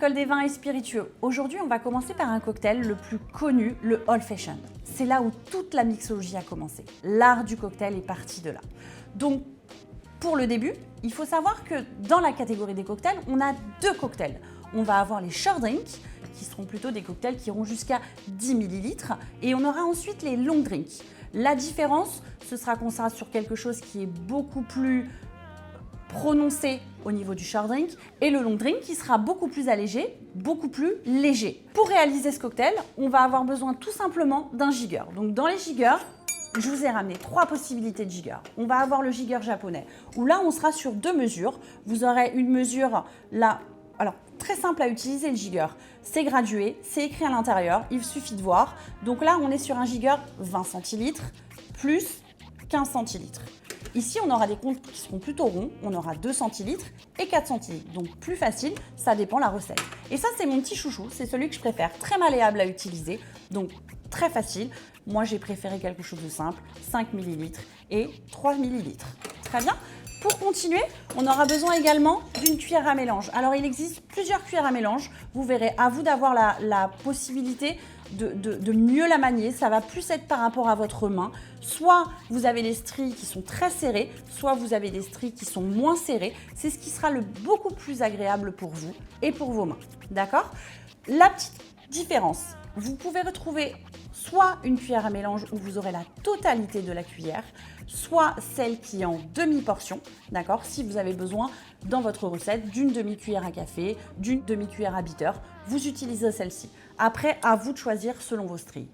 l'école des vins et spiritueux. Aujourd'hui, on va commencer par un cocktail le plus connu, le Old Fashioned. C'est là où toute la mixologie a commencé. L'art du cocktail est parti de là. Donc, pour le début, il faut savoir que dans la catégorie des cocktails, on a deux cocktails. On va avoir les short drinks, qui seront plutôt des cocktails qui iront jusqu'à 10 ml, et on aura ensuite les long drinks. La différence, ce sera qu'on sera sur quelque chose qui est beaucoup plus prononcé au niveau du short drink et le long drink qui sera beaucoup plus allégé, beaucoup plus léger. Pour réaliser ce cocktail, on va avoir besoin tout simplement d'un jigger. Donc dans les jiggers, je vous ai ramené 3 possibilités de jigger. On va avoir le jigger japonais où là on sera sur 2 mesures. Vous aurez une mesure là, alors très simple à utiliser le jigger. C'est gradué, c'est écrit à l'intérieur, il suffit de voir. Donc là on est sur un jigger 20 centilitres plus 15 centilitres. Ici, on aura des comptes qui seront plutôt ronds, on aura 2 centilitres et 4 centilitres. Donc plus facile, ça dépend la recette. Et ça, c'est mon petit chouchou, c'est celui que je préfère, très malléable à utiliser, donc très facile. Moi, j'ai préféré quelque chose de simple, 5 ml et 3 ml. Très bien. Pour continuer, on aura besoin également d'une cuillère à mélange. Alors, il existe plusieurs cuillères à mélange. Vous verrez, à vous d'avoir la possibilité de mieux la manier. Ça va plus être par rapport à votre main. Soit vous avez des stries qui sont très serrées, soit vous avez des stries qui sont moins serrées. C'est ce qui sera beaucoup plus agréable pour vous et pour vos mains. D'accord ? La petite différence, vous pouvez retrouver soit une cuillère à mélange où vous aurez la totalité de la cuillère, soit celle qui est en demi-portion, d'accord ? Si vous avez besoin dans votre recette d'une demi-cuillère à café, d'une demi-cuillère à bitter, vous utilisez celle-ci. Après, à vous de choisir selon vos stries.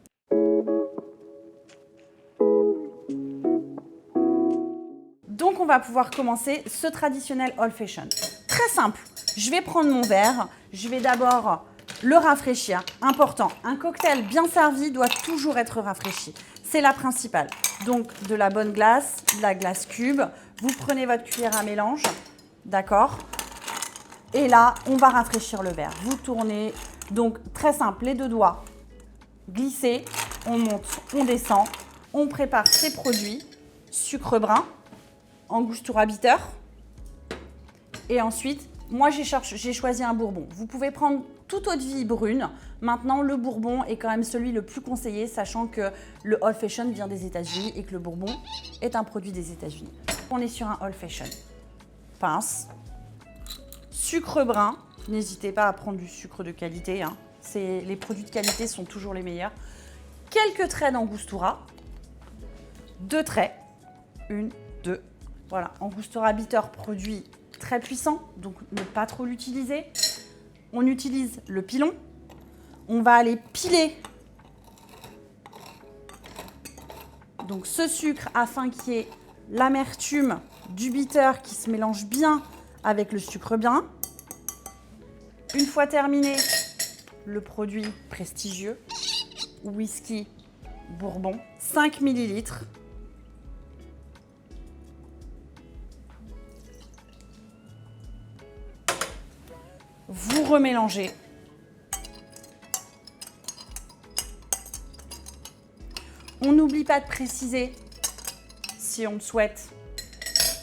Donc, on va pouvoir commencer ce traditionnel Old Fashioned. Très simple, je vais prendre mon verre, je vais d'abord le rafraîchir. Important, un cocktail bien servi doit toujours être rafraîchi. C'est la principale. Donc, de la bonne glace, de la glace cube. Vous prenez votre cuillère à mélange, d'accord ? Et là, on va rafraîchir le verre. Vous tournez. Donc, très simple, les 2 doigts glissés. On monte, on descend. On prépare ces produits. Sucre brun, angostura bitter. Et ensuite, moi, j'ai choisi un bourbon. Vous pouvez prendre toute eau de vie brune. Maintenant, le bourbon est quand même celui le plus conseillé, sachant que le Old Fashioned vient des États-Unis et que le bourbon est un produit des États-Unis. On est sur un Old Fashioned. Pince. Sucre brun. N'hésitez pas à prendre du sucre de qualité. Hein. Les produits de qualité sont toujours les meilleurs. Quelques traits d'angostura. 2 traits. 1, 2. Voilà. Angostura bitter, produit très puissant, donc ne pas trop l'utiliser. On utilise le pilon. On va aller piler donc ce sucre afin qu'il y ait l'amertume du bitter qui se mélange bien avec le sucre bien. Une fois terminé, le produit prestigieux, whisky bourbon, 5 ml. Vous remélangez. On n'oublie pas de préciser si on le souhaite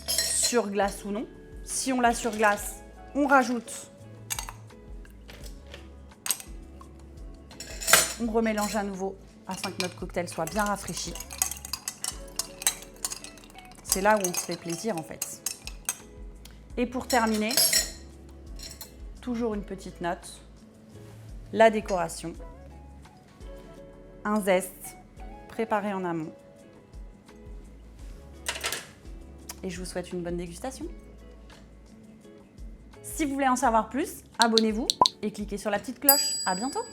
sur glace ou non. Si on l'a sur glace, on rajoute. On remélange à nouveau afin que notre cocktail soit bien rafraîchi. C'est là où on se fait plaisir en fait. Et pour terminer, toujours une petite note, la décoration, un zeste préparé en amont. Et je vous souhaite une bonne dégustation. Si vous voulez en savoir plus, abonnez-vous et cliquez sur la petite cloche. À bientôt!